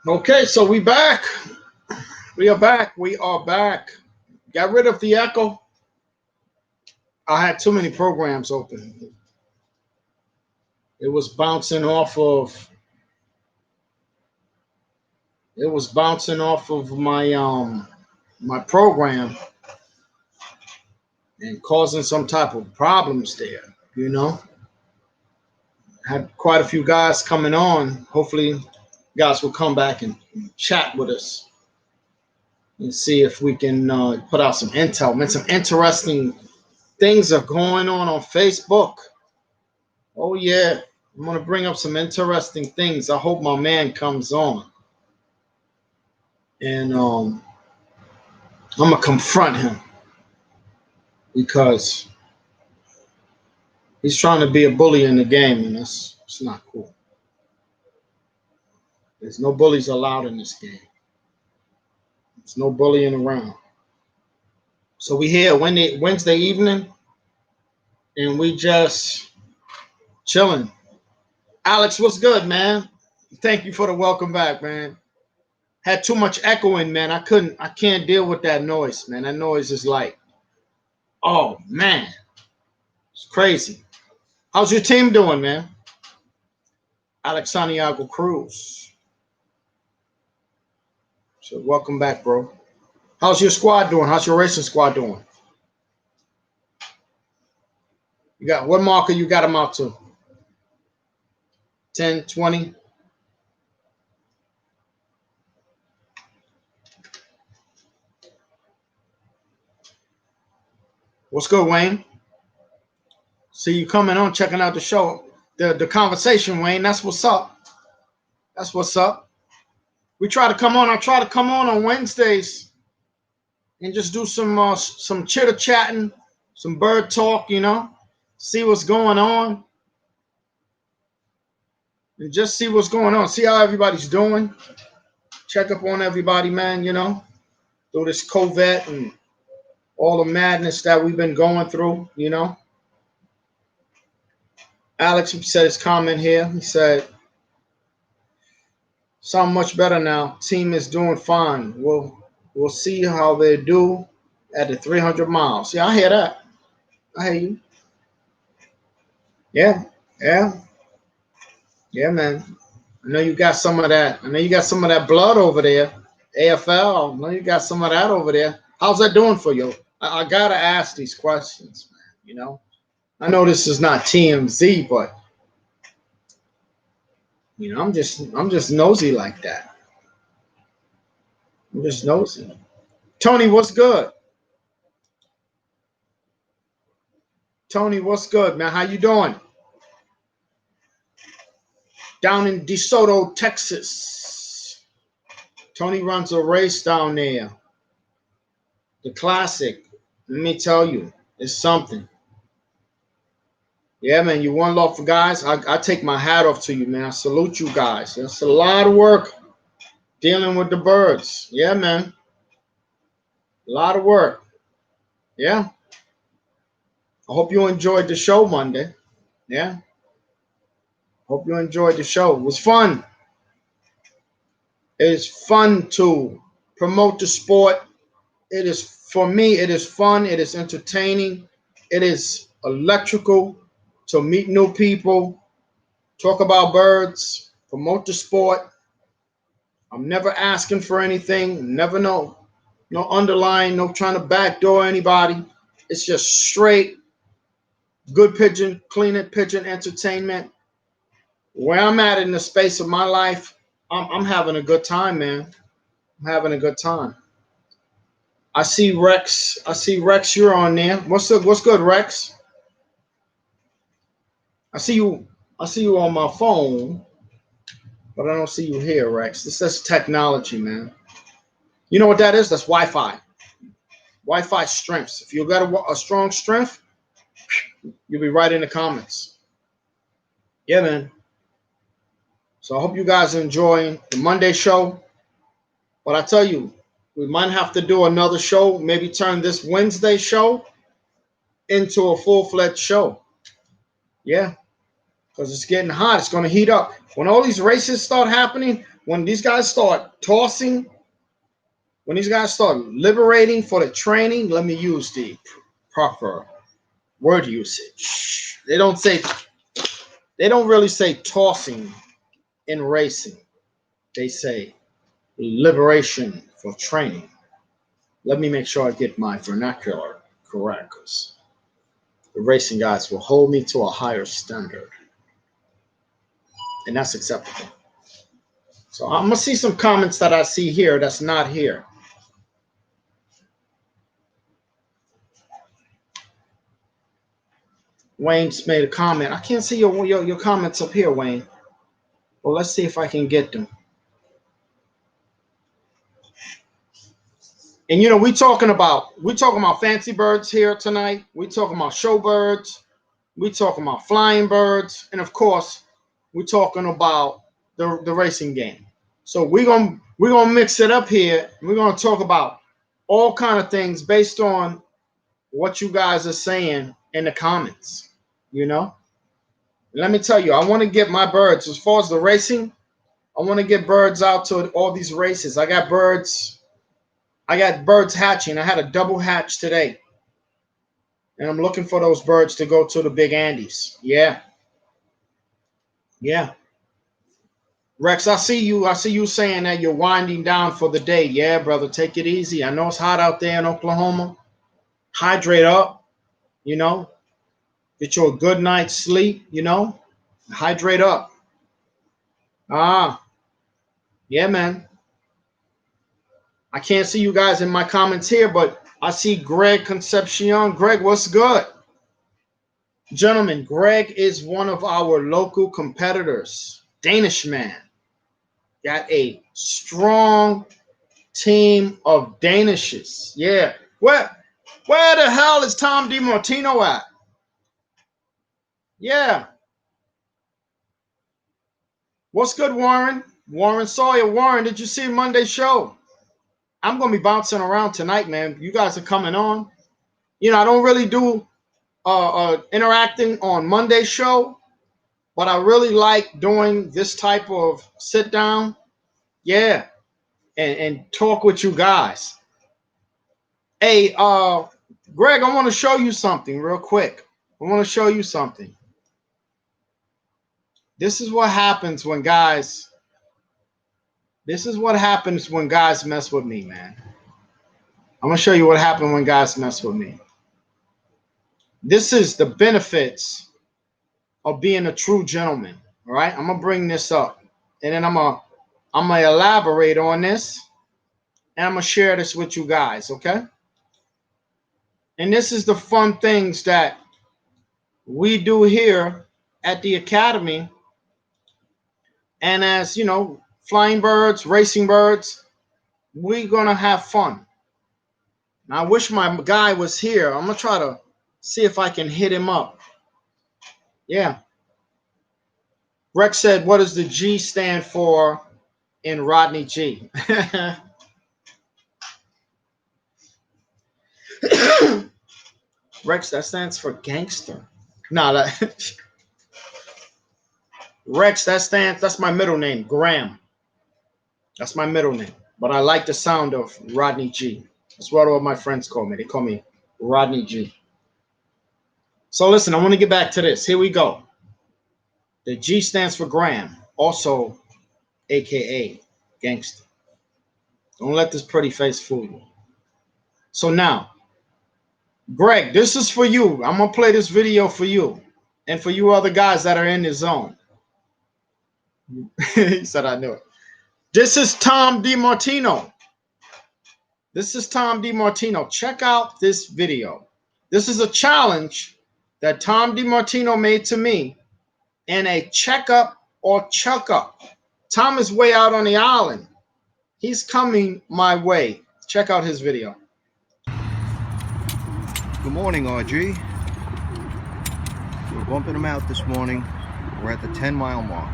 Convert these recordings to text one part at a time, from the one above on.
Okay, so we back. We are back. We are back. Got rid of the echo. I had too many programs open. It was bouncing off of. It was bouncing off of my program and causing some type of problems there. You know, had quite a few guys coming on. Hopefully, guys will come back and chat with us and see if we can put out some intel. Man, some interesting things are going on Facebook. Oh yeah, I'm gonna bring up some interesting things. I hope my man comes on, and I'm gonna confront him because he's trying to be a bully in the game, and it's not cool. There's no bullies allowed in this game. There's no bullying around. So we here Wednesday evening, and we just chilling. Alex, what's good, man? Thank you for the welcome back, man. Had too much echoing, man. I can't deal with that noise, man. That noise is like, oh man, it's crazy. How's your team doing, man? Alex Santiago Cruz. So welcome back, bro. How's your squad doing? How's your racing squad doing? You got what marker you got them out to? 10, 20? What's good, Wayne? See you coming on, checking out the show. The conversation, Wayne. That's what's up. That's what's up. We try to come on. I try to come on Wednesdays and just do some chitter chatting, some bird talk, you know, see what's going on. And just see what's going on. See how everybody's doing. Check up on everybody, man, you know, through this COVID and all the madness that we've been going through, you know. Alex said his comment here. He said, sound much better now. Team is doing fine. We'll see how they do at the 300 miles. Yeah, I hear that. I hear you. Yeah, yeah. Yeah, man. I know you got some of that. I know you got some of that blood over there. AFL. I know you got some of that over there. How's that doing for you? I gotta ask these questions, man. You know, I know this is not TMZ, but you know, I'm just nosy like that. I'm just nosy. Tony, what's good? Tony, what's good, man? How you doing? Down in DeSoto, Texas. Tony runs a race down there. The classic. Let me tell you, it's something. Yeah, man, you one love for guys. I take my hat off to you, man. I salute you guys. That's a lot of work dealing with the birds. Yeah, man. A lot of work. Yeah. I hope you enjoyed the show Monday. Yeah. Hope you enjoyed the show. It was fun. It is fun to promote the sport. It is, for me, it is fun. It is entertaining. It is electrical to meet new people, talk about birds, promote the sport. I'm never asking for anything. Never no underlying, no trying to backdoor anybody. It's just straight good pigeon, clean it pigeon entertainment. Where I'm at in the space of my life, I'm having a good time, man. I'm having a good time. I see Rex. You're on there. What's good, Rex? I see you on my phone, but I don't see you here, Rex. This is technology, man. You know what that is? That's Wi-Fi. Wi-Fi strengths. If you got a strong strength, you'll be right in the comments. Yeah, man. So I hope you guys are enjoying the Monday show. But I tell you, we might have to do another show, maybe turn this Wednesday show into a full-fledged show. Yeah. because it's getting hot. It's going to heat up. When all these races start happening, when these guys start tossing, when these guys start liberating for the training, let me use the proper word usage. They don't really say tossing in racing. They say liberation for training. Let me make sure I get my vernacular correct, because the racing guys will hold me to a higher standard, and that's acceptable. So I'm gonna see some comments that I see here that's not here. Wayne's made a comment. I can't see your comments up here, Wayne. Well, let's see if I can get them. And you know, we talking about fancy birds here tonight. We talking about show birds. We talking about flying birds, and of course, we're talking about the racing game. So we're gonna mix it up here. We're gonna talk about all kind of things based on what you guys are saying in the comments. You know, let me tell you, I want to get my birds as far as the racing. I want to get birds out to all these races. I got birds hatching. I had a double hatch today, and I'm looking for those birds to go to the Big Andes. Yeah. Rex, I see you saying that you're winding down for the day. Yeah, brother, take it easy. I know it's hot out there in Oklahoma. Hydrate up, you know. Get you a good night's sleep, you know. Hydrate up. Yeah, man. I can't see you guys in my comments here, but I see Greg Concepcion. Greg, what's good? Gentlemen, Greg is one of our local competitors. Danish man. Got a strong team of Danishes. Yeah. Where the hell is Tom DiMartino at? Yeah. What's good, Warren? Warren Sawyer. Warren, did you see Monday's show? I'm going to be bouncing around tonight, man. You guys are coming on. You know, I don't really do interacting on Monday's show, but I really like doing this type of sit down. Yeah. And talk with you guys. Hey, Greg, I want to show you something real quick. I want to show you something. This is what happens when guys mess with me, man. I'm going to show you what happened when guys mess with me. This is the benefits of being a true gentleman. All right? I'm going to bring this up. And then I'm going to elaborate on this. And I'm going to share this with you guys, okay? And this is the fun things that we do here at the Academy. And as, you know, flying birds, racing birds, we're going to have fun. Now, I wish my guy was here. I'm going to try to see if I can hit him up. Yeah. Rex said, what does the G stand for in Rodney G? Rex, that stands for gangster. No, Rex, that's my middle name, Graham. That's my middle name. But I like the sound of Rodney G. That's what all my friends call me. They call me Rodney G. So listen, I want to get back to this. Here we go. The G stands for Graham, also AKA gangster. Don't let this pretty face fool you. So now, Greg, this is for you. I'm going to play this video for you and for you other guys that are in the zone. He said I knew it. This is Tom DiMartino. This is Tom DiMartino. Check out this video. This is a challenge that Tom DiMartino made to me in a checkup or chuck-up. Tom is way out on the island. He's coming my way. Check out his video. Good morning, RG. We're bumping them out this morning. We're at the 10-mile mark.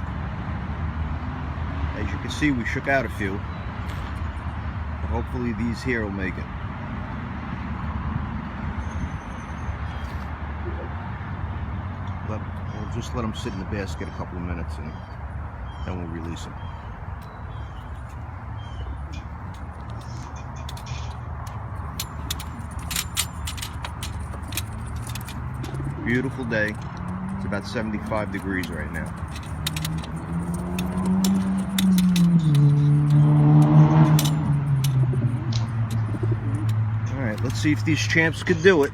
As you can see, we shook out a few. But hopefully these here will make it. Hold We'll just let them sit in the basket a couple of minutes and then we'll release them. Beautiful day. It's about 75 degrees right now. All right, let's see if these champs could do it.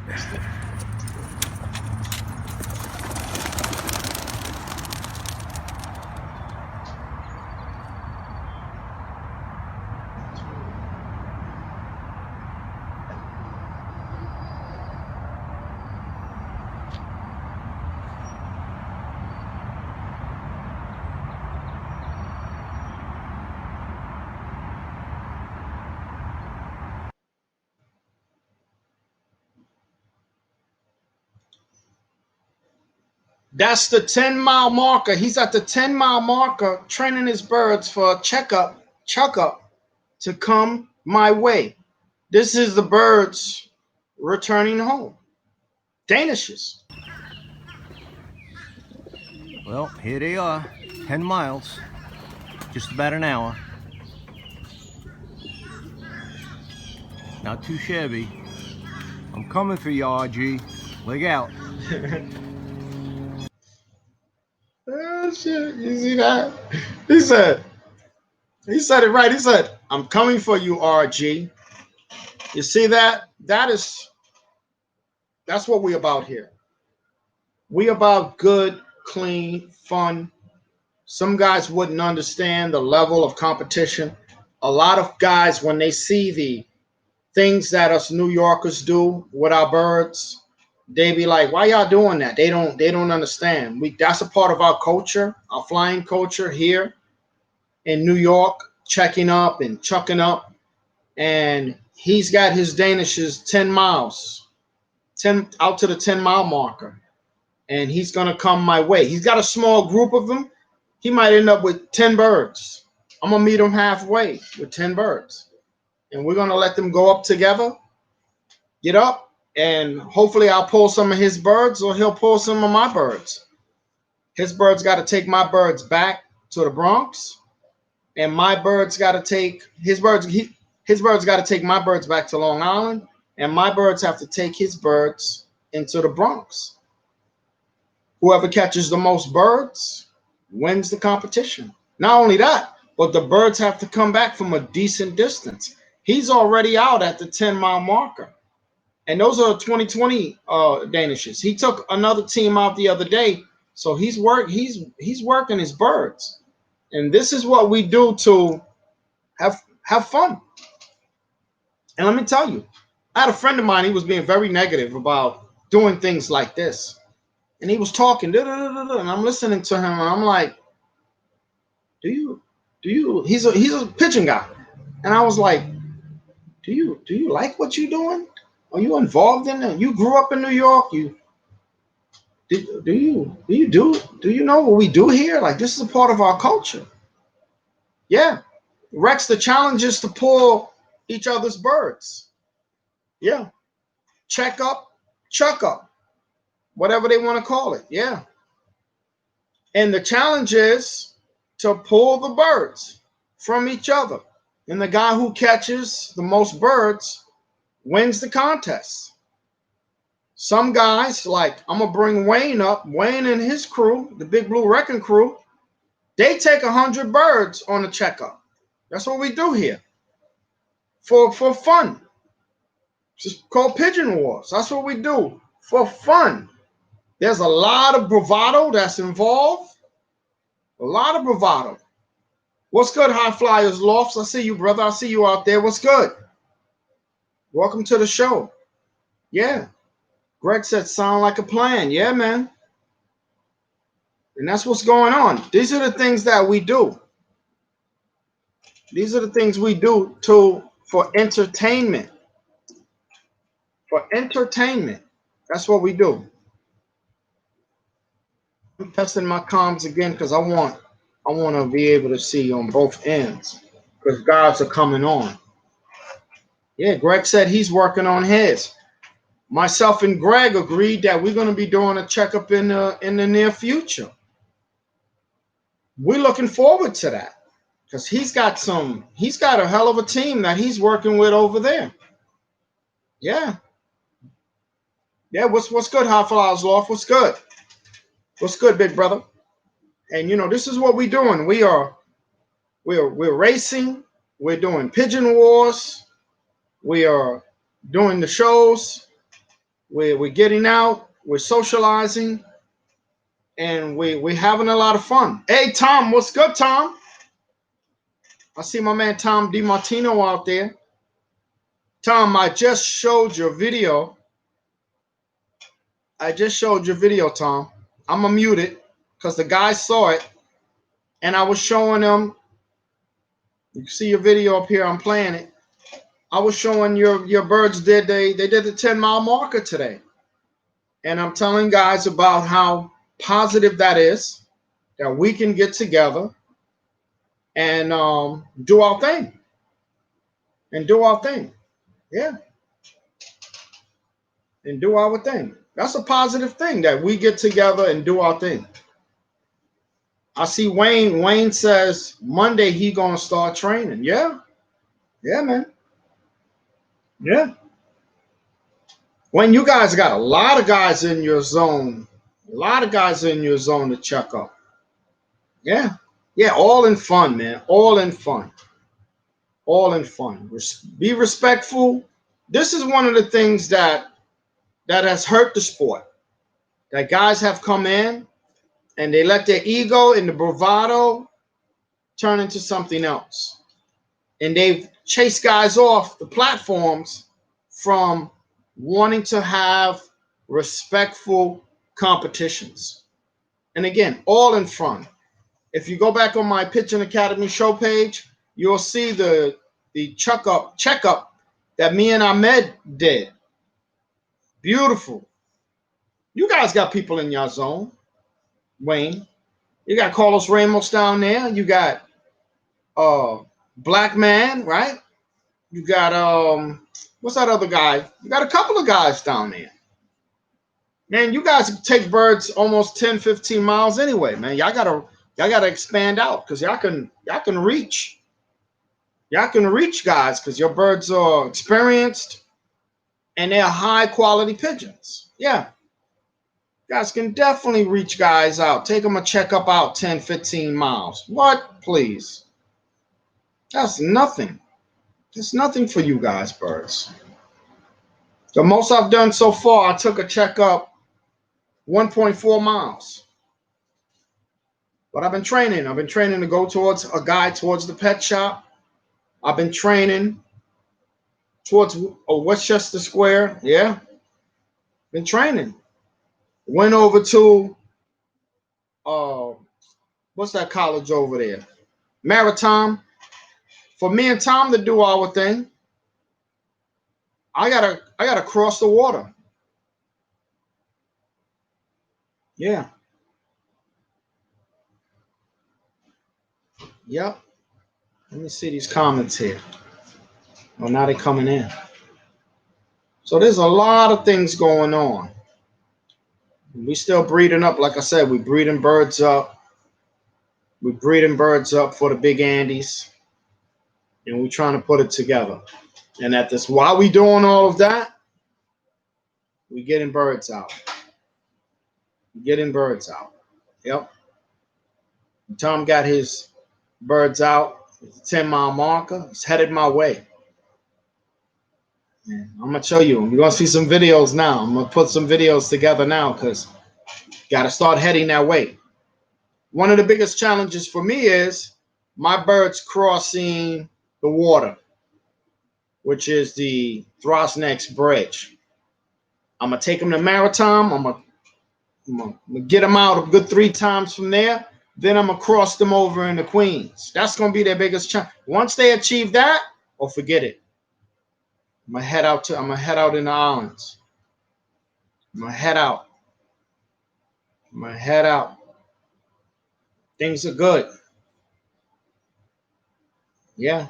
That's the 10-mile marker. He's at the 10-mile marker training his birds for a checkup to come my way. This is the birds returning home. Danishes. Well, here they are. 10 miles. Just about an hour. Not too shabby. I'm coming for you, RG. Leg out. Oh, shit. You see that? He said it right. He said, I'm coming for you, RG. You see that? That's what we about here. We about good, clean, fun. Some guys wouldn't understand the level of competition. A lot of guys, when they see the things that us New Yorkers do with our birds, they be like, why y'all doing that? They don't understand. That's a part of our culture, our flying culture here in New York, checking up and chucking up. And he's got his Danishes 10 miles, 10 out to the 10-mile marker. And he's going to come my way. He's got a small group of them. He might end up with 10 birds. I'm going to meet him halfway with 10 birds. And we're going to let them go up together, get up, and hopefully I'll pull some of his birds or he'll pull some of my birds. His birds got to take my birds back to the Bronx, and my birds got to take his birds. His birds got to take my birds back to Long Island, and my birds have to take his birds into the Bronx. Whoever catches the most birds wins the competition. Not only that, but the birds have to come back from a decent distance. He's already out at the 10-mile marker. And those are 2020 Danishes. He took another team out the other day, so he's working his birds. And this is what we do to have fun. And let me tell you, I had a friend of mine, he was being very negative about doing things like this. And he was talking, and I'm listening to him, and I'm like, do you, he's a pigeon guy. And I was like, do you like what you're doing? Are you involved in it? You grew up in New York. Do you know what we do here? Like, this is a part of our culture. Yeah. Rex, the challenge is to pull each other's birds. Yeah. Check up, chuck up, whatever they want to call it. Yeah. And the challenge is to pull the birds from each other. And the guy who catches the most birds wins the contest. Some guys, like, I'm going to bring Wayne up. Wayne and his crew, the Big Blue Wrecking crew, they take 100 birds on a checkup. That's what we do here. For fun. It's called Pigeon Wars. That's what we do. For fun. There's a lot of bravado that's involved. A lot of bravado. What's good, High Flyers Lofts? I see you, brother. I see you out there. What's good? Welcome to the show. Yeah. Greg said, sound like a plan. Yeah, man. And that's what's going on. These are the things that we do. These are the things we do for entertainment. For entertainment. That's what we do. I'm testing my comms again because I want to be able to see on both ends because guys are coming on. Yeah, Greg said he's working on his. myself and Greg agreed that we're going to be doing a checkup in the near future. We're looking forward to that because he's got a hell of a team that he's working with over there. Yeah. Yeah, what's good, Hot Flowers Loft? What's good? What's good, big brother? And this is what we're doing. We're racing. We're doing pigeon wars. We are doing the shows. We're getting out. We're socializing, and we're having a lot of fun. Hey, Tom, what's good, Tom? I see my man Tom DiMartino out there. Tom, I just showed your video. Tom. I'm gonna mute it because the guy saw it, and I was showing him. You can see your video up here. I'm playing it. I was showing your birds they did the 10-mile marker today. And I'm telling guys about how positive that is, that we can get together and do our thing. Yeah. And do our thing. That's a positive thing, that we get together and do our thing. I see Wayne. Wayne says Monday he gonna start training. Yeah. Yeah, man. Yeah. When you guys got a lot of guys in your zone, to check up. Yeah. Yeah, all in fun, man. All in fun. Be respectful. This is one of the things that has hurt the sport. That guys have come in and they let their ego and the bravado turn into something else. And they've chased guys off the platforms from wanting to have respectful competitions. And again, all in fun. If you go back on my Pigeon Academy Show page, you'll see the checkup that me and Ahmed did. Beautiful. You guys got people in your zone, Wayne. You got Carlos Ramos down there. You got Black Man, right? You got what's that other guy? You got a couple of guys down there. Man, you guys take birds almost 10, 15 miles anyway, man. Y'all gotta expand out because y'all can reach. Y'all can reach guys because your birds are experienced and they're high quality pigeons. Yeah. Guys can definitely reach guys out. Take them a checkup out 10, 15 miles. What? Please. That's nothing. It's nothing for you guys, birds. The most I've done so far, I took a checkup 1.4 miles. But I've been training. I've been training to go towards the pet shop. I've been training towards Westchester Square. Yeah. Been training. Went over to what's that college over there? Maritime. For me and Tom to do our thing, I gotta cross the water. Yeah. Yep. Let me see these comments here. Oh, now they're coming in. So there's a lot of things going on. We still breeding up. Like I said, we breeding birds up. We breeding birds up for the big Andes. And we're trying to put it together. And while we doing all of that, we getting birds out. Yep. Tom got his birds out. It's a 10-mile marker. It's headed my way. I'm going to show you. You're going to see some videos now. I'm going to put some videos together now because got to start heading that way. One of the biggest challenges for me is my birds crossing the water, which is the Throsneck's Bridge. I'm going to take them to Maritime. I'm going to get them out a good 3 times from there. Then I'm going to cross them over into Queens. That's going to be their biggest challenge. Once they achieve that, forget it. I'm going to head out in the islands. I'm going to head out. Things are good. Yeah.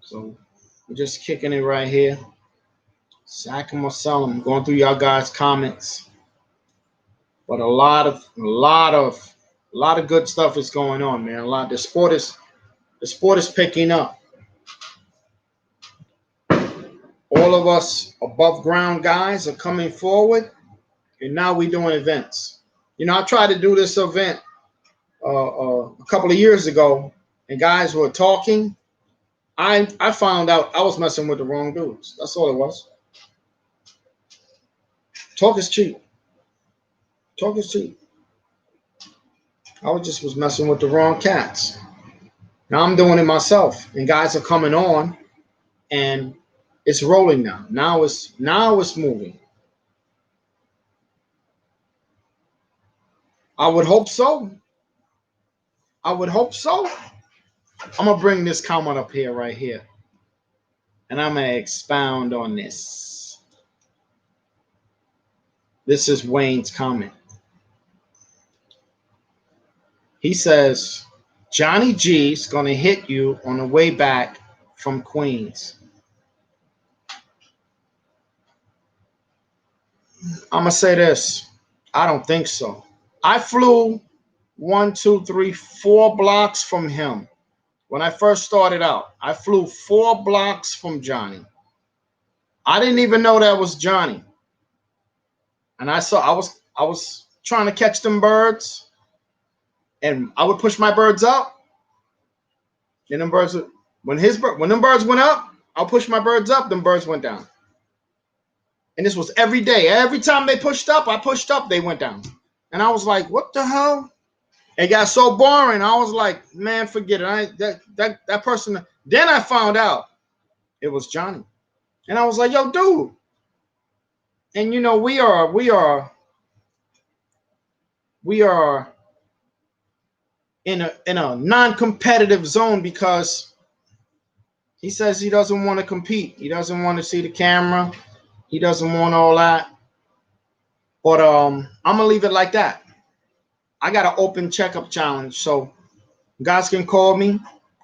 So we're just kicking it right here. Sack them or sell them. Going through y'all guys' comments, but a lot of good stuff is going on, man. The sport is picking up. All of us above ground guys are coming forward, and now we're doing events. You know, I tried to do this event a couple of years ago, and guys were talking. I found out I was messing with the wrong dudes. That's all it was. Talk is cheap. Talk is cheap. I was messing with the wrong cats. Now I'm doing it myself, and guys are coming on, and it's rolling now. Now it's moving. I would hope so. I'm gonna bring this comment up here, right here, and I'm gonna expound on this. This is Wayne's comment. He says, Johnny G's gonna hit you on the way back from Queens. I'm gonna say this. I don't think so. I flew 4 blocks from him. When I first started out, I flew 4 blocks from Johnny. I didn't even know that was Johnny. And I was trying to catch them birds, and I would push my birds up. And them birds when them birds went up, I'll push my birds up, them birds went down. And this was every day. Every time they pushed up, I pushed up, they went down. And I was like, what the hell? It got so boring. I was like, man, forget it. That person. Then I found out it was Johnny. And I was like, yo, dude. And you know, we are in a non-competitive zone because he says he doesn't want to compete. He doesn't want to see the camera. He doesn't want all that. But I'm gonna leave it like that. I got an open checkup challenge, so guys can call me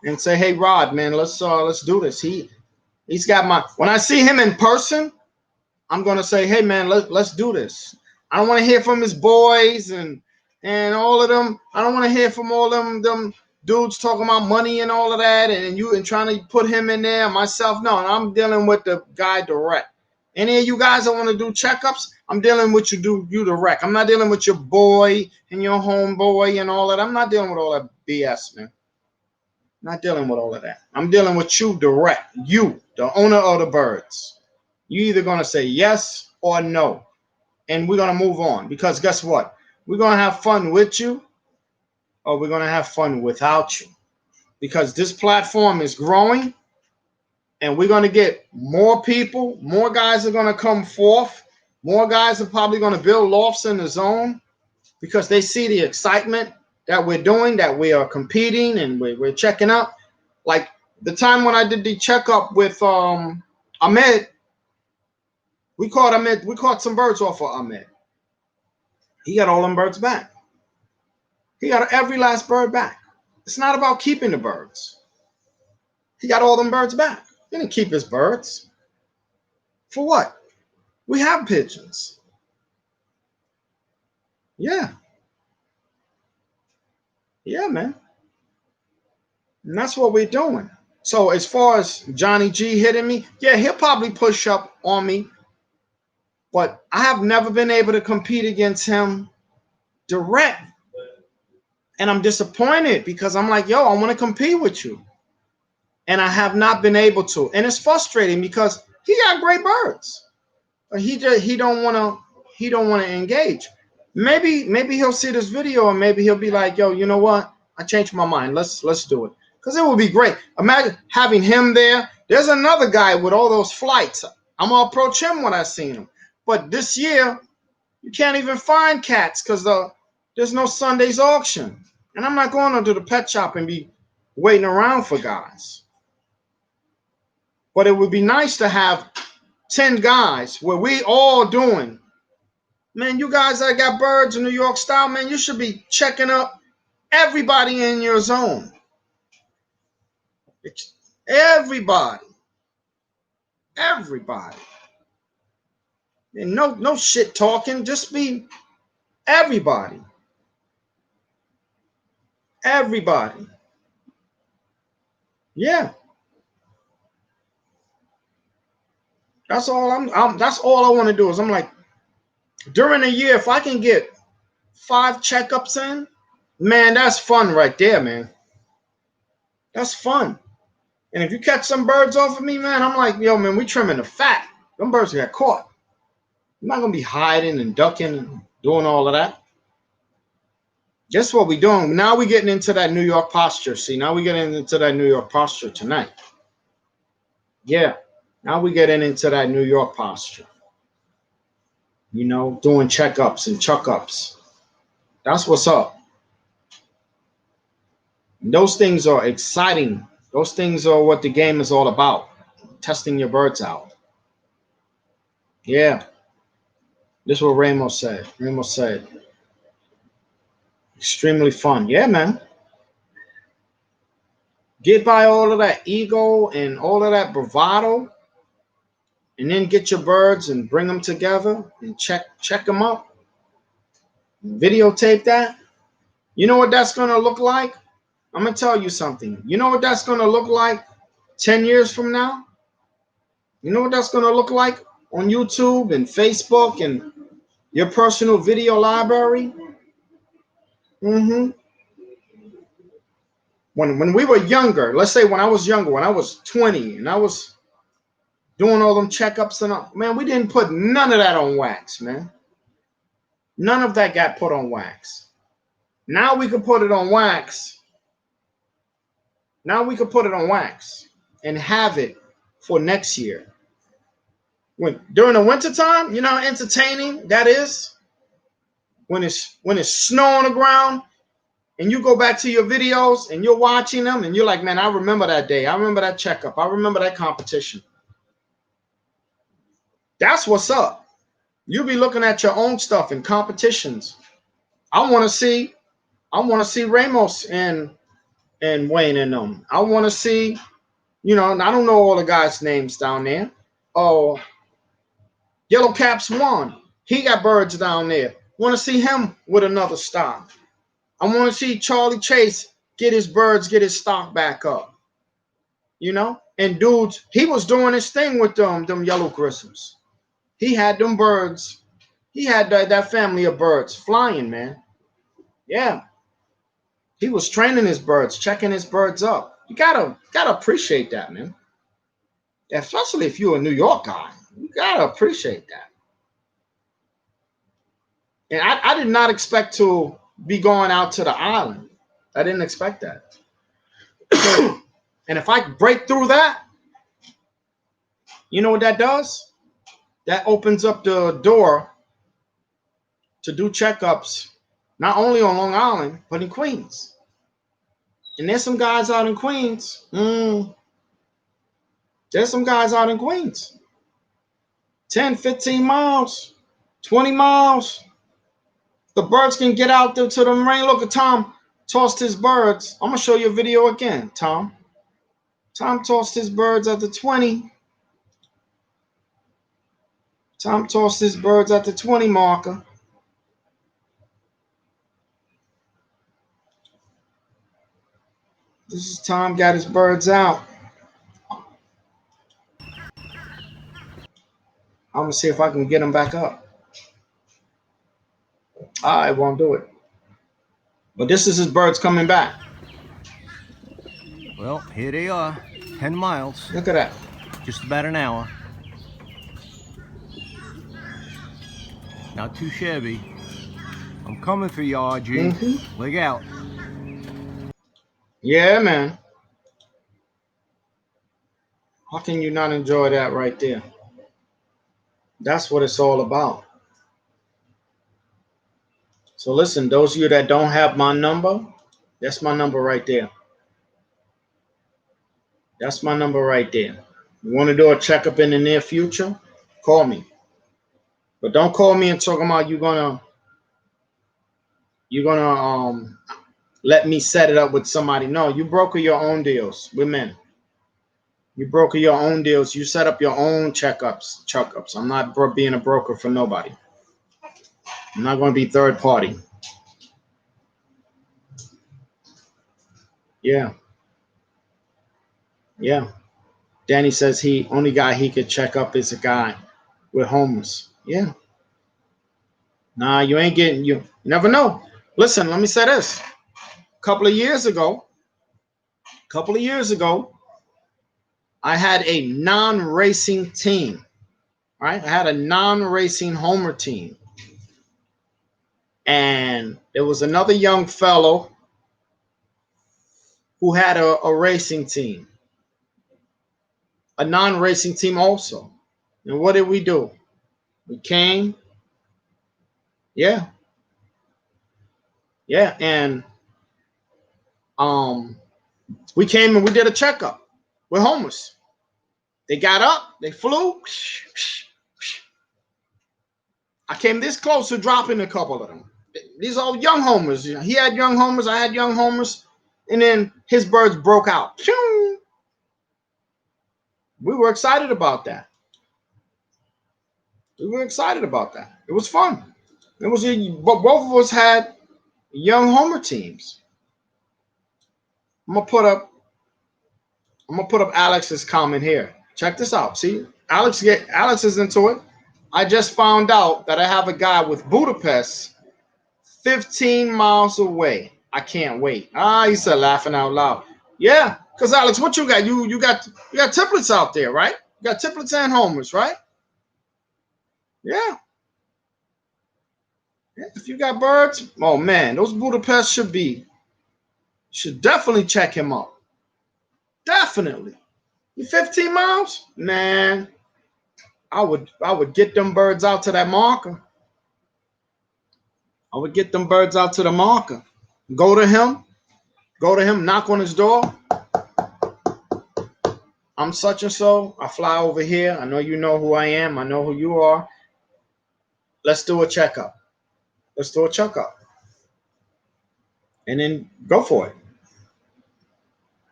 and say, "Hey, Rod, man, let's do this." He's got my. When I see him in person, I'm gonna say, "Hey, man, let's do this." I don't want to hear from his boys and all of them. I don't want to hear from all them dudes talking about money and all of that, and trying to put him in there. Myself, no, I'm dealing with the guy direct. Any of you guys that want to do checkups, I'm dealing with you direct. I'm not dealing with your boy and your homeboy and all that. I'm not dealing with all that BS, man. I'm not dealing with all of that. I'm dealing with you direct. You, the owner of the birds. You either gonna say yes or no, and we're gonna move on. Because guess what? We're gonna have fun with you, or we're gonna have fun without you. Because this platform is growing. And we're going to get more people. More guys are going to come forth. More guys are probably going to build lofts in the zone because they see the excitement that we're doing, that we are competing and we're checking up. Like the time when I did the checkup with Ahmed, we caught some birds off of Ahmed. He got all them birds back. He got every last bird back. It's not about keeping the birds. He got all them birds back. He didn't keep his birds. For what? We have pigeons. Yeah. Yeah, man. And that's what we're doing. So as far as Johnny G hitting me, yeah, he'll probably push up on me. But I have never been able to compete against him direct. And I'm disappointed because I'm like, yo, I want to compete with you. And I have not been able to. And it's frustrating because he got great birds. But he don't want to engage. Maybe he'll see this video and maybe he'll be like, yo, you know what? I changed my mind. Let's do it. Because it would be great. Imagine having him there. There's another guy with all those flights. I'm going to approach him when I see him. But this year, you can't even find cats because there's no Sunday's auction. And I'm not going to the pet shop and be waiting around for guys. But it would be nice to have 10 guys where we all doing. Man, you guys that got birds in New York style, man, you should be checking up everybody in your zone. Everybody. And no shit talking. Just be everybody. Everybody. Yeah. That's all that's all I want to do is I'm like, during a year, if I can get 5 checkups in, man, that's fun right there, man. That's fun. And if you catch some birds off of me, man, I'm like, yo, man, we trimming the fat. Them birds got caught. I'm not gonna be hiding and ducking and doing all of that. Guess what we doing? Now we getting into that New York posture. See, now we getting into that New York posture tonight. Yeah. Now we getting into that New York posture. You know, doing checkups and chuck-ups. That's what's up. And those things are exciting. Those things are what the game is all about. Testing your birds out. Yeah. This is what Ramos said. Ramos said, extremely fun. Yeah, man. Get by all of that ego and all of that bravado, and then get your birds and bring them together and check them up. Videotape that. You know what that's gonna look like? I'm gonna tell you something. You know what that's gonna look like 10 years from now? You know what that's gonna look like on YouTube and Facebook and your personal video library? Mm-hmm. When we were younger, let's say when I was younger, when I was 20 and I was doing all them checkups and all, man, we didn't put none of that on wax, man. None of that got put on wax. Now we can put it on wax. Now we can put it on wax and have it for next year. When during the wintertime, you know how entertaining that is? When it's snow on the ground and you go back to your videos and you're watching them and you're like, man, I remember that day. I remember that checkup. I remember that competition. That's what's up. You'll be looking at your own stuff in competitions. I want to see Ramos and Wayne and them. I want to see, you know, I don't know all the guys' names down there. Oh, Yellow Caps won. He got birds down there. Want to see him with another stock. I want to see Charlie Chase get his birds, get his stock back up. You know? And dudes, he was doing his thing with them yellow grissoms. He had them birds. He had that family of birds flying, man. Yeah. He was training his birds, checking his birds up. You gotta appreciate that, man. Especially if you're a New York guy. You gotta appreciate that. And I did not expect to be going out to the island. I didn't expect that. And if I break through that, you know what that does? That opens up the door to do checkups, not only on Long Island, but in Queens. And there's some guys out in Queens. There's some guys out in Queens. 10, 15 miles, 20 miles. The birds can get out there to the rain. Look at Tom tossed his birds. I'm going to show you a video again, Tom. Tom tossed his birds at the 20. Tom tossed his birds at the 20 marker. This is Tom got his birds out. I'm going to see if I can get them back up. I won't do it. But this is his birds coming back. Well, here they are. 10 miles. Look at that. Just about an hour. Not too shabby. I'm coming for you, RG. Mm-hmm. Look out. Yeah, man. How can you not enjoy that right there? That's what it's all about. So listen, those of you that don't have my number, that's my number right there. That's my number right there. You want to do a checkup in the near future? Call me. But don't call me and talk about you're gonna let me set it up with somebody. No, you broker your own deals with men. You broker your own deals. You set up your own checkups. I'm not being a broker for nobody. I'm not going to be third party. Yeah. Yeah. Danny says he only guy he could check up is a guy with homeless. Yeah. Nah, you ain't getting you never know. Listen, let me say this. Couple of years ago, I had a non-racing team. Right? I had a non-racing homer team. And there was another young fellow who had a racing team. A non-racing team also. And what did we do? We came. Yeah. Yeah. And we came and we did a checkup with homeless. They got up, they flew. I came this close to dropping a couple of them. These are all young homers. He had young homers, I had young homers, and then his birds broke out. We were excited about that. It was fun. But both of us had young homer teams. I'm gonna put up Alex's comment here. Check this out. See, Alex is into it. I just found out that I have a guy with Budapest 15 miles away. I can't wait. He said laughing out loud. Yeah, because Alex, what you got? You got Tipplers out there, right? You got Tipplers and homers, right? Yeah. If you got birds, oh man, those Budapest should definitely check him out. Definitely. You 15 miles? Man, I would get them birds out to that marker. I would get them birds out to the marker. Go to him, knock on his door. I'm such and so. I fly over here. I know you know who I am. I know who you are. Let's do a checkup. And then go for it.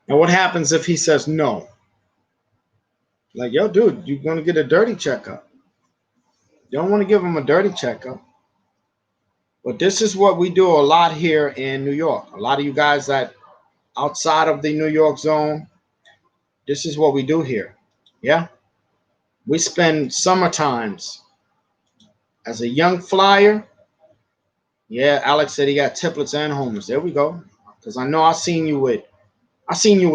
And what happens if he says no? Like, yo, dude, you're going to get a dirty checkup. You don't want to give him a dirty checkup. But this is what we do a lot here in New York. A lot of you guys that outside of the New York zone, this is what we do here. Yeah. We spend summer times as a young flyer. Yeah, Alex said he got Tipplers and homers. There we go. Because I know I seen you with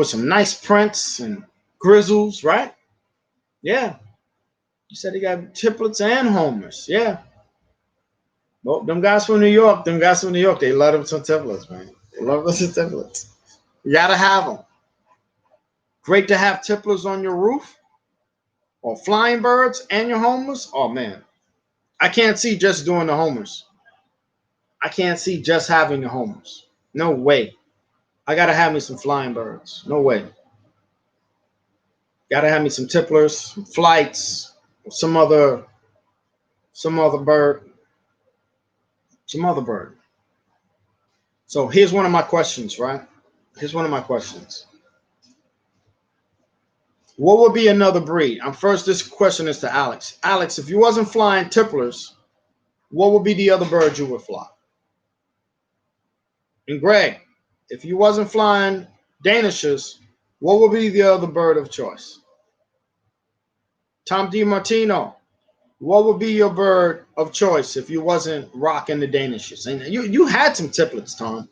some nice prints and grizzles, right? Yeah. You said he got Tipplers and homers. Yeah. Well, them guys from New York, they love them some Tipplers, man. They love them some Tipplers. You gotta have them. Great to have Tipplers on your roof or flying birds and your homers. Oh man, I can't see just doing the homers. I can't see just having the homers. No way. I gotta have me some flying birds. No way. Gotta have me some Tipplers, some flights, some other bird. So here's one of my questions, right? What would be another breed? This question is to Alex. Alex, if you wasn't flying Tipplers, what would be the other bird you would fly? And Greg, if you wasn't flying Danishes, what would be the other bird of choice? Tom DiMartino, what would be your bird of choice if you wasn't rocking the Danishes? And you had some Tipplers, Tom.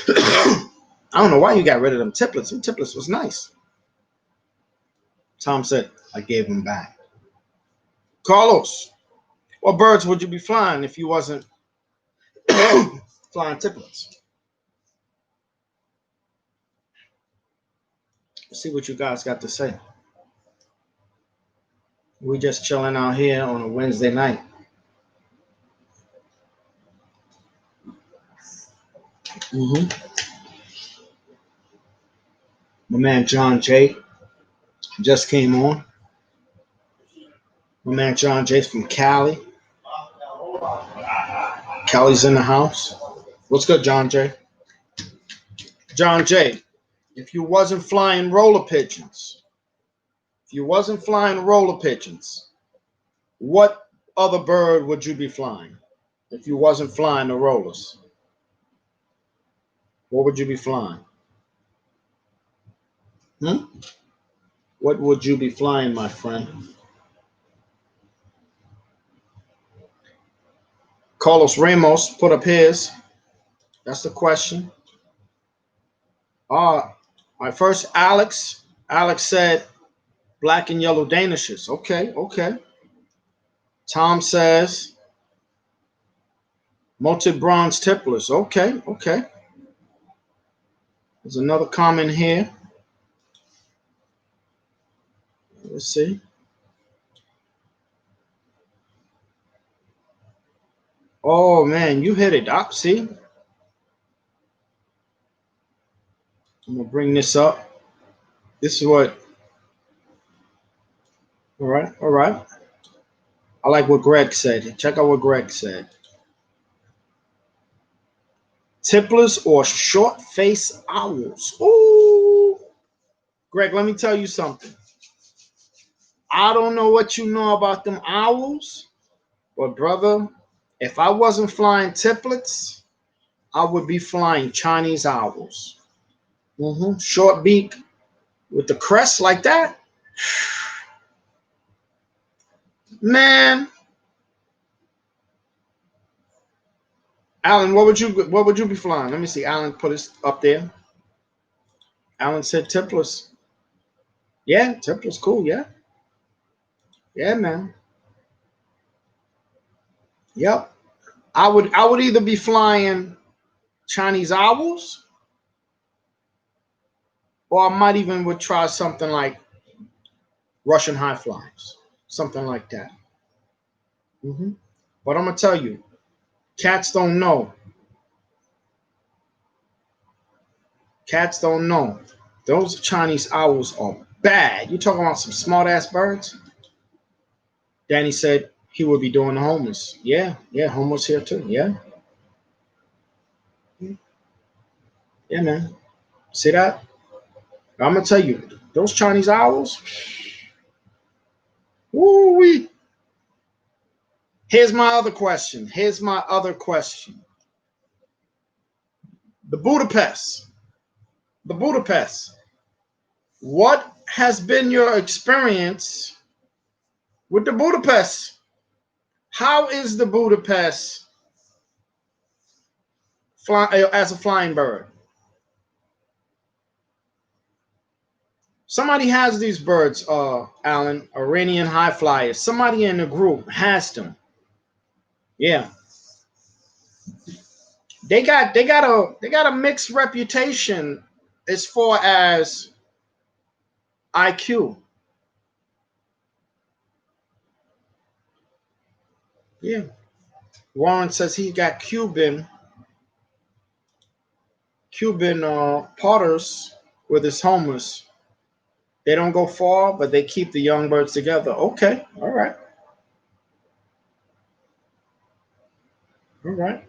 I don't know why you got rid of them Tipplers. Them Tipplers was nice. Tom said, I gave them back. Carlos, what birds would you be flying if you wasn't flying Tipplers? Let's see what you guys got to say. We just chilling out here on a Wednesday night. My man John J just came on. My man John J's from Cali. Cali's in the house. What's good, John J? John J, If you wasn't flying roller pigeons, if you wasn't flying roller pigeons, what other bird would you be flying? If you wasn't flying the rollers, what would you be flying? What would you be flying, my friend? Carlos Ramos put up his. That's the question. My first Alex. Alex said black and yellow Danishes. Okay, okay. Tom says Mottled bronze Tipplers. Okay, okay. There's another comment here. Let's see. Oh man, you hit it, Doc. See? I'm gonna bring this up. This is what. All right, all right. I like what Greg said. Check out what Greg said. Tipplers or short face owls. Ooh. Greg, let me tell you something. I don't know what you know about them owls, but brother, if I wasn't flying Tipplets, I would be flying Chinese owls. Short beak with the crest like that. Man, Alan, what would you be flying? Let me see. Alan put it up there. Alan said Tipplers. Yeah, Tipplers cool. Yeah, yeah, man. Yep. I would either be flying Chinese owls, or I might even would try something like Russian high flyers, something like that. But I'm gonna tell you, cats don't know. Cats don't know. Those Chinese owls are bad. You talking about some smart ass birds? Danny said he would be doing the homeless. Yeah, yeah, homeless here too. Yeah, yeah, man. See that? I'm gonna tell you, those Chinese owls. Woo wee. Here's my other question. Here's my other question. The Budapest. The Budapest. What has been your experience with the Budapest? How is the Budapest as a flying bird? Somebody has these birds, Alan, Iranian high flyers. Somebody in the group has them. Yeah. They got a mixed reputation as far as IQ. Yeah. Warren says he got Cuban potters with his homers. They don't go far, but they keep the young birds together. Okay. All right. All right.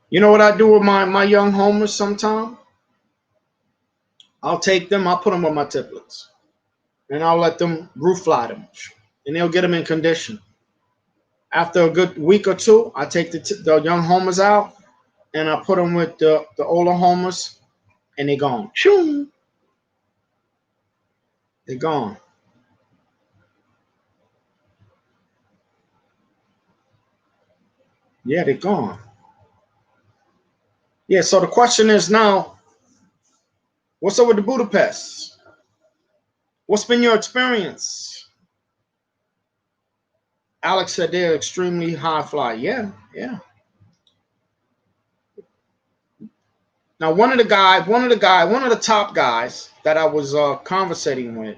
You know what I do with my young homers sometimes? I'll take them, I'll put them on my Tipplers, and I'll let them roof fly them, and they'll get them in condition. After a good week or two, I take the young homers out, and I put them with the older homers, and they're gone. Shoo! They're gone. Yeah, they're gone. Yeah, so the question is now, what's up with the Budapest? What's been your experience? Alex said they're extremely high fly. Yeah, yeah. Now, one of the top guys that I was conversating with,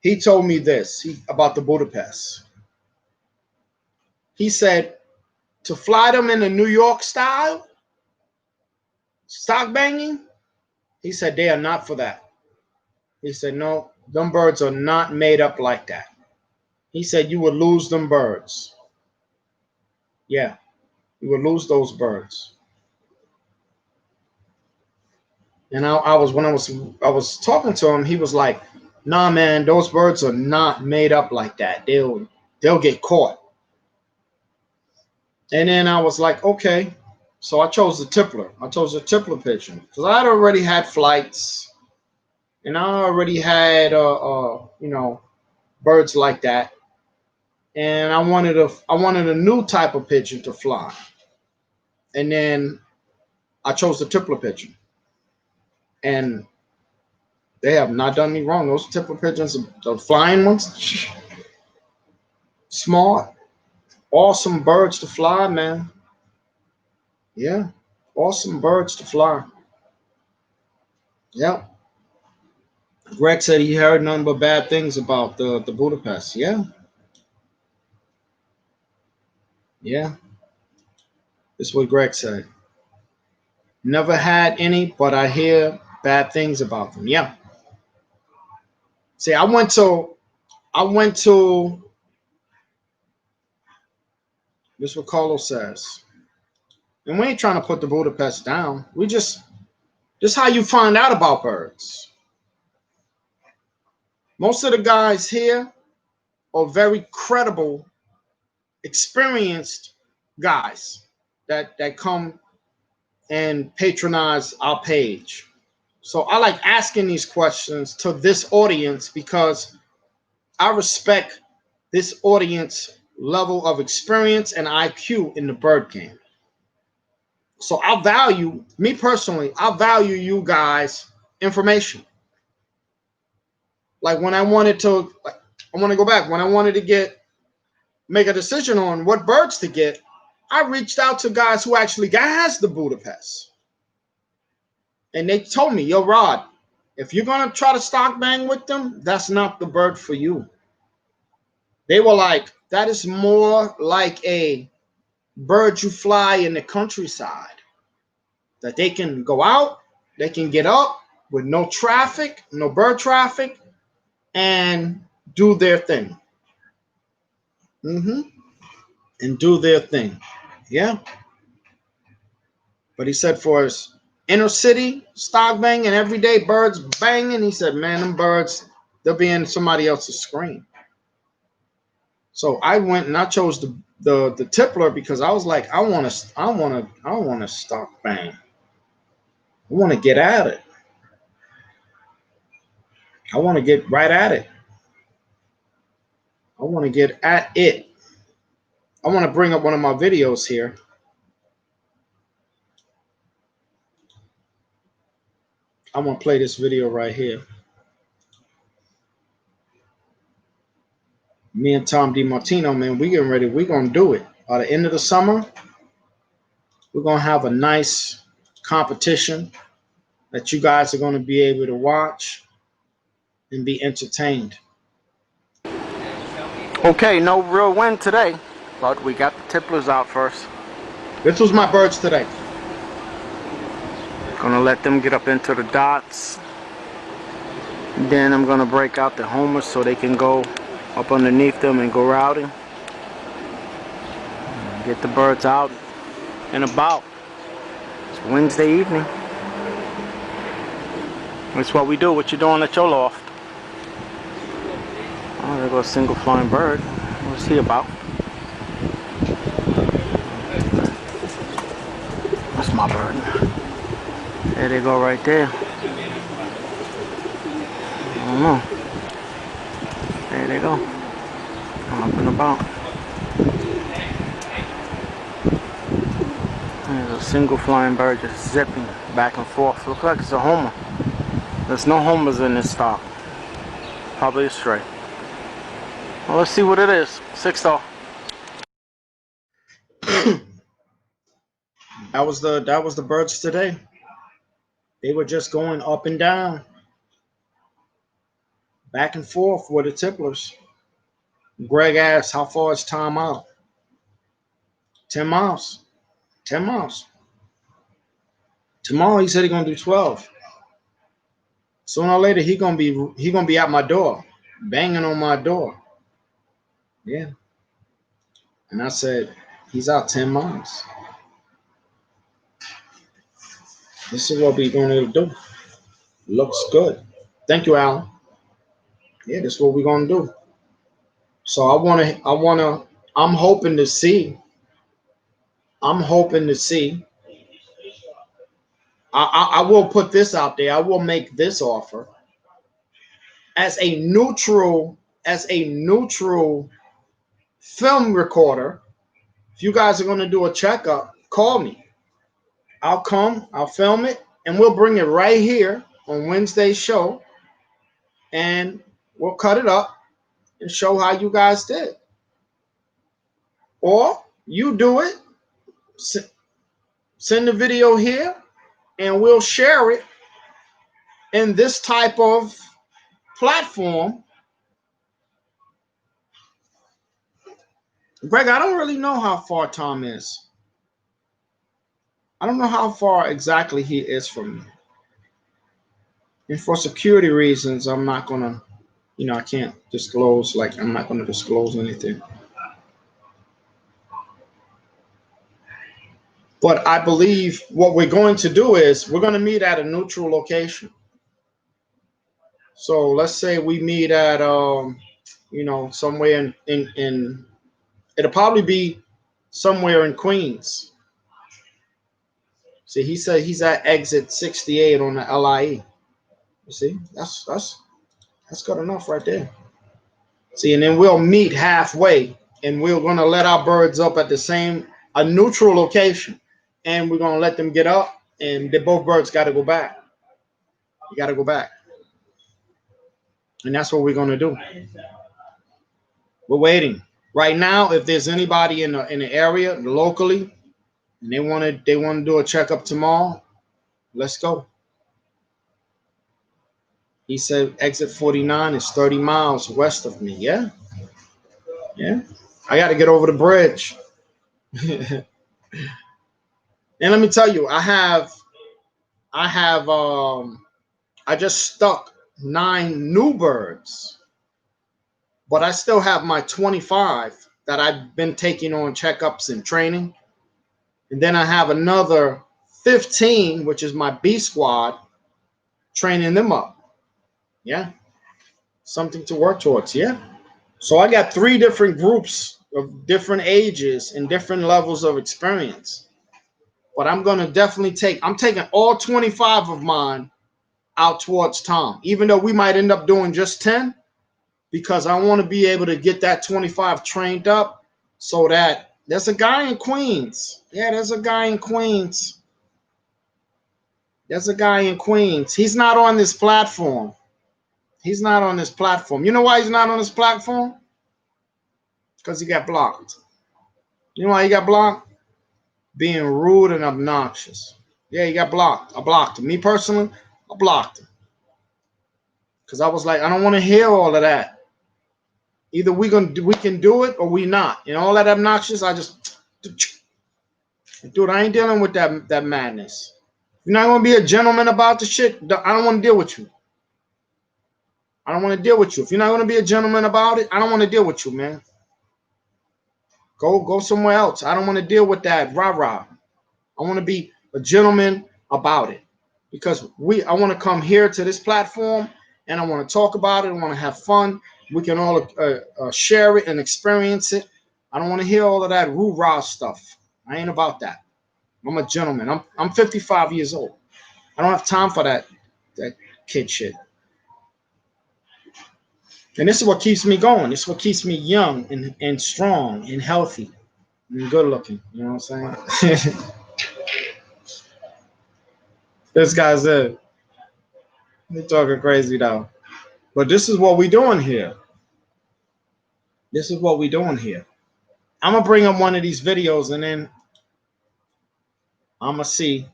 he told me this about the Budapest. He said to fly them in the New York style, stock banging, he said they are not for that. He said, no, them birds are not made up like that. He said you would lose them birds. Yeah, you would lose those birds. And when I was talking to him, he was like, "Nah, man, those birds are not made up like that. They'll get caught." And then I was like, "Okay." So I chose the tippler. I chose the tippler pigeon because I'd already had flights, and I already had birds like that. And I wanted a new type of pigeon to fly. And then I chose the tippler pigeon, and they have not done me wrong. Those tippler pigeons, the flying ones, smart, awesome birds to fly, man. Yeah, awesome birds to fly. Yeah. Greg said he heard nothing but bad things about the Budapest. Yeah, yeah. This is what Greg said. Never had any, but I hear bad things about them. Yeah. See, I went to this is what Carlos says. And we ain't trying to put the Budapest down. We just how you find out about birds. Most of the guys here are very credible, experienced guys that come and patronize our page. So I like asking these questions to this audience because I respect this audience level of experience and IQ in the bird game. So me personally, I value you guys' information. Like when I wanted to, I want to go back. When I wanted to make a decision on what birds to get, I reached out to guys who actually has the Budapest. And they told me, yo, Rod, if you're going to try to stock bang with them, that's not the bird for you. They were like, that is more like a bird you fly in the countryside. That they can go out, they can get up with no traffic, no bird traffic, and do their thing. Mm-hmm. And do their thing. Yeah. But he said for his inner city stock bang and everyday birds banging, he said, man, them birds, they'll be in somebody else's screen. So I went and I chose the tippler because I was like, I want to stock bang. I want to get at it. I want to get right at it. I want to get at it. I want to bring up one of my videos here. I'm going to play this video right here. Me and Tom DiMartino, man, we getting ready. We're going to do it. By the end of the summer, we're going to have a nice competition that you guys are going to be able to watch and be entertained. Okay, no real win today, but we got the tipplers out first. This was my birds today. Gonna let them get up into the dots. Then I'm gonna break out the homers so they can go up underneath them and go routing. Get the birds out and about. It's Wednesday evening. That's what we do. What you doing at your loft? Oh, there goes a single flying bird. What's he about? That's my bird. There they go right there. I don't know. There they go. Up and about. There's a single flying bird just zipping back and forth. Looks like it's a homer. There's no homers in this stock. Probably a stray. Well, let's see what it is. 6-star. That was the birds today. They were just going up and down, back and forth with the tipplers. Greg asked, how far is Tom out? 10 miles. 10 miles. Tomorrow he said he's gonna do 12. Sooner or later he gonna be at my door, banging on my door. Yeah. And I said, he's out 10 miles. This is what we're gonna do. Looks good. Thank you, Alan. Yeah, that's what we're gonna do. So I'm hoping to see. I'm hoping to see. I will put this out there. I will make this offer as a neutral film recorder. If you guys are gonna do a checkup, call me. I'll come. I'll film it, and we'll bring it right here on Wednesday's show, and we'll cut it up and show how you guys did. Or you do it. Send the video here, and we'll share it in this type of platform. Greg, I don't really know how far Tom is. I don't know how far exactly he is from me. And for security reasons, I'm not going to, I can't disclose, I'm not going to disclose anything. But I believe what we're going to do is we're going to meet at a neutral location. So let's say we meet at, somewhere in it'll probably be somewhere in Queens. See, he said he's at exit 68 on the LIE. You see, that's good enough right there. See, and then we'll meet halfway, and we're gonna let our birds up at a neutral location, and we're gonna let them get up, and both birds got to go back. You got to go back, and that's what we're gonna do. We're waiting right now. If there's anybody in the area locally, and they want to do a checkup tomorrow, let's go. He said exit 49 is 30 miles west of me. Yeah. Yeah. I got to get over the bridge. And let me tell you, I just stuck 9 new birds, but I still have my 25 that I've been taking on checkups and training. And then I have another 15, which is my B squad, training them up. Yeah. Something to work towards. Yeah. So I got 3 different groups of different ages and different levels of experience. But I'm going to definitely I'm taking all 25 of mine out towards Tom, even though we might end up doing just 10, because I want to be able to get that 25 trained up so that there's a guy in Queens. Yeah, there's a guy in Queens. There's a guy in Queens. He's not on this platform. He's not on this platform. You know why he's not on this platform? Because he got blocked. You know why he got blocked? Being rude and obnoxious. Yeah, he got blocked. I blocked him. Me personally, I blocked him. Because I was like, I don't want to hear all of that. Either we can do it or we not. And all that obnoxious, I just, dude, I ain't dealing with that madness. You're not going to be a gentleman about the shit. I don't want to deal with you. I don't want to deal with you. If you're not going to be a gentleman about it, I don't want to deal with you, man. Go somewhere else. I don't want to deal with that rah-rah. I want to be a gentleman about it. Because I want to come here to this platform and I want to talk about it. I want to have fun. We can all share it and experience it. I don't want to hear all of that rah stuff. I ain't about that. I'm a gentleman. I'm 55 years old. I don't have time for that kid shit. And this is what keeps me going. This is what keeps me young and strong and healthy and good looking. You know what I'm saying? This guy's it. He's talking crazy though. But this is what we doing here. This is what we doing here. I'm going to bring up one of these videos and then I'm going to see.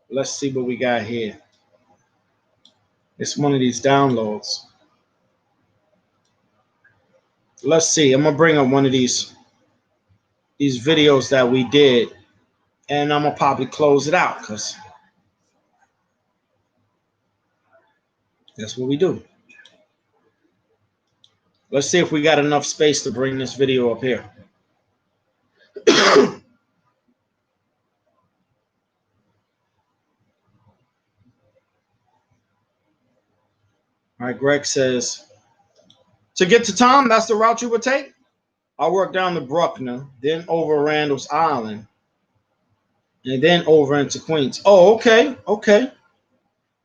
Let's see what we got here. It's one of these downloads. Let's see. I'm going to bring up one of these videos that we did. And I'm going to probably close it out because that's what we do. Let's see if we got enough space to bring this video up here. right, Greg says, to get to Tom, that's the route you would take? I work down to Bruckner, then over Randall's Island, and then over into Queens. Oh, okay, okay,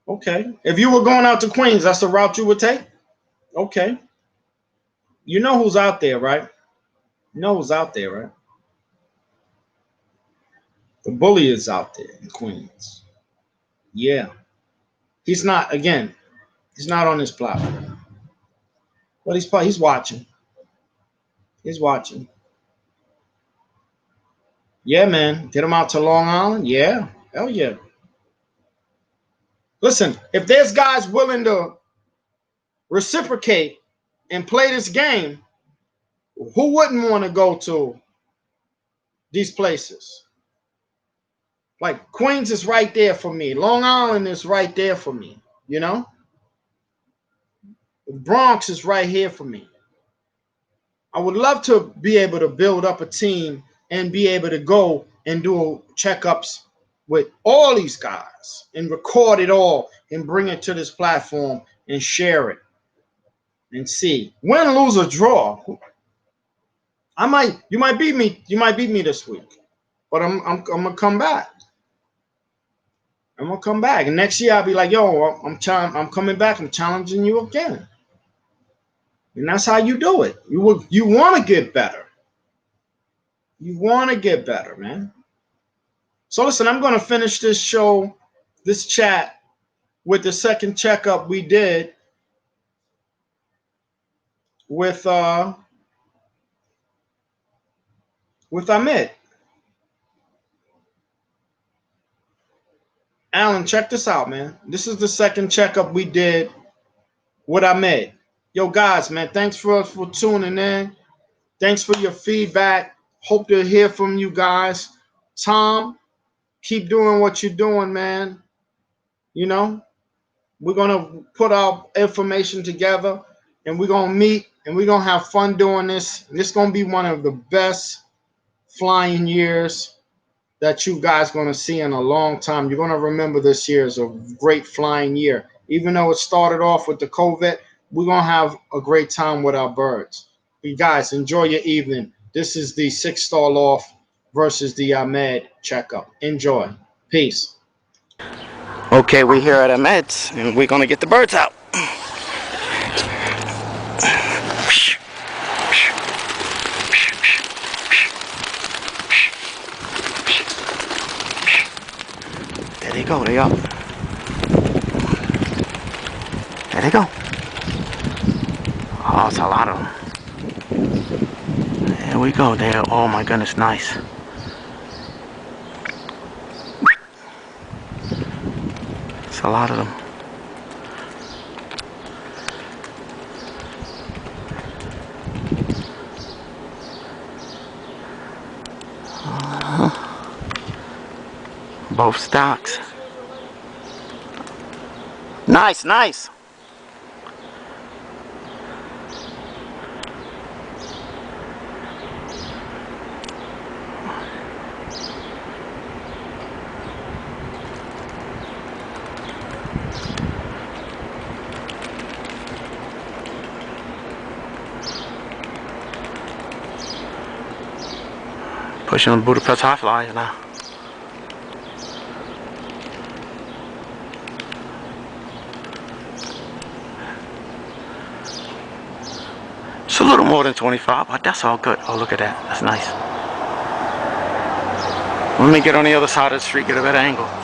okay. If you were going out to Queens, that's the route you would take? Okay. You know who's out there, right? You know who's out there, right? The bully is out there in Queens. Yeah. He's not, again, he's not on this platform. But he's watching. He's watching. Yeah, man. Get him out to Long Island. Yeah. Hell yeah. Listen, if there's guys willing to reciprocate and play this game, who wouldn't want to go to these places? Like Queens is right there for me. Long Island is right there for me. You know? The Bronx is right here for me. I would love to be able to build up a team and be able to go and do checkups with all these guys and record it all and bring it to this platform and share it and see. Win, lose, or draw. You might beat me this week. But I'm gonna come back. I'm gonna come back. And next year I'll be like, yo, I'm coming back, I'm challenging you again. And that's how you do it. You want to get better. You want to get better, man. So listen, I'm going to finish this show, this chat, with the second checkup we did with Ahmed. Alan, check this out, man. This is the second checkup we did with Ahmed. Yo, guys, man, thanks for tuning in. Thanks for your feedback. Hope to hear from you guys. Tom, keep doing what you're doing, man. You know, we're going to put our information together and we're going to meet and we're going to have fun doing this. And it's going to be one of the best flying years that you guys going to see in a long time. You're going to remember this year as a great flying year. Even though it started off with the COVID, we're going to have a great time with our birds. You guys, enjoy your evening. This is the 6-star loft versus the Ahmed checkup. Enjoy. Peace. Okay, we're here at Ahmed's and we're gonna get the birds out. There they go, they up. There they go. Oh, it's a lot of them. There we go, there. Oh my goodness, nice. It's a lot of them. Both stocks. Nice, nice. Pushing on Budapest high flyers now. It's a little more than 25, but that's all good. Oh, look at that. That's nice. Let me get on the other side of the street, get a better angle.